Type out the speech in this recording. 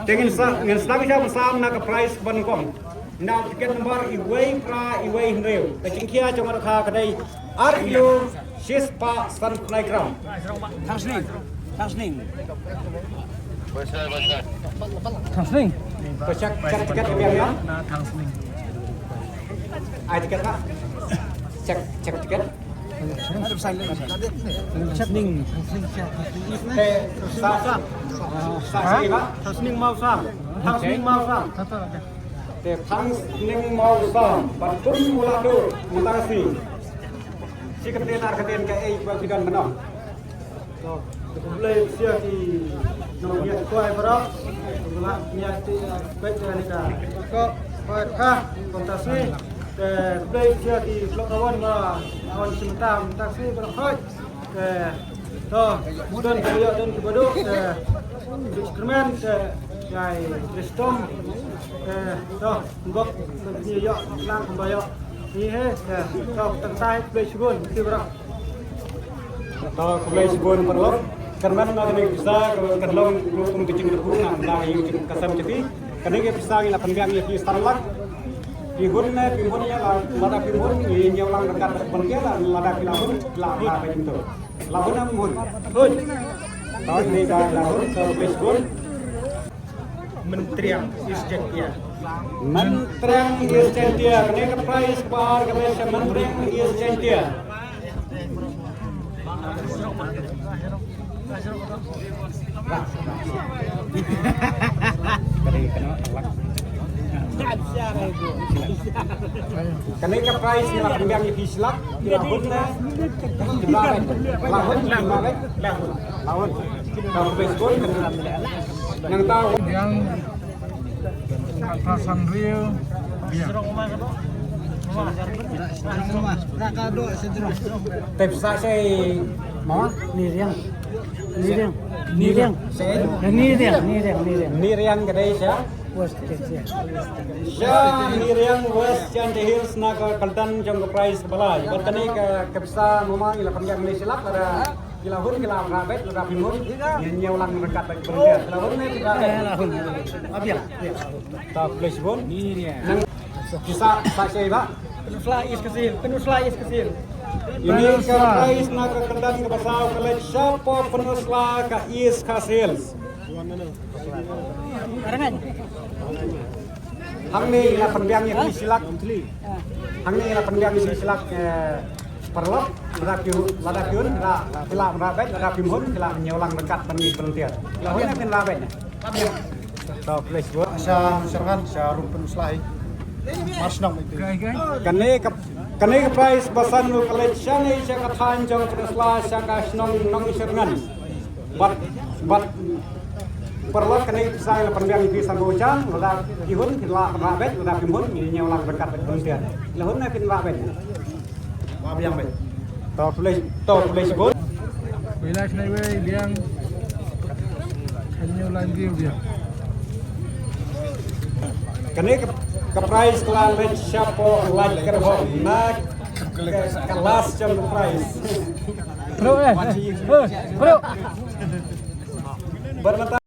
Dengan selagi saya bersama nak price bankom. Nak tiket nomor iway hendrew. Tapi kia cuma rakha kedai RU Shispa Sun Playground. Tangsning. Cek tiket ya. Ai tiket pak? Cek tiket. Tangsning mau sam. Tangsning mau sam. Batul mulado mutasi. Si kemudian ke bagian menang. Boleh siap di nomornya kuai berap. Niat baik dengan kita. Kok kah kontasi. Boleh siap di blok kawan awan sementara taksi berhoi. Dan kaya dan kebaduk. Instrumen jai kristom. Gok ya lang kembayok. Ini tensai boleh sugun mesti berap. Atau kulai sebuah perlok karena nak bisa kalau belum kecil berhubungan dah yang kasam jadi karena kita bisa ngila penbiang yang di starlak di gunnya lada pimun yang ulang dekat penbiang lada pilahun lada apa itu lahun amun tahun ini dah lahun sebesar Menteri Isjentia kenapa price bar kepada Menteri Isjentia Kenapa price ni lah pembiang yang disilap, lahun kalau baseball yang tahu yang atasan real tips saya mau niriang kedai saya niriang West Chandy Hills nak kaltan jam price balai bertani ke bisa memang ila penjang ni silap ada kilahun kilah rabet kilah pimun nyanyi ulang dekat bagi penjang kilahun ni kilahun abiah tak place pun niriang kisah saya pak penuslah is kecil ini ke price nak kaltan ke pasau kalau siapa penuslah ke is kecil Hang ni ila pendiang yang disilak. Hang ni ila pendiang yang disilak perlok lada piun kila merabet lada pimun kila menyulang dekat bani penelitian. Kila hanya kan rabetnya. So place buat sa serangan sa rumpun uslahi mas nang itu kane ke price basan lu collection ni sa kathan jong penuslah sa kasnong nong serangan. But perlu kena saya pendiang itu sambucan, lada ihun kila rabet, lada pimun ini ulang dekat penelitian. Lahun nak kena rabet. Abiang bet. Tulis sebut. relax na way biang kanyo lagi biang Kena ke price kelan siapa like kerho nak kelas jam price. bro Bernata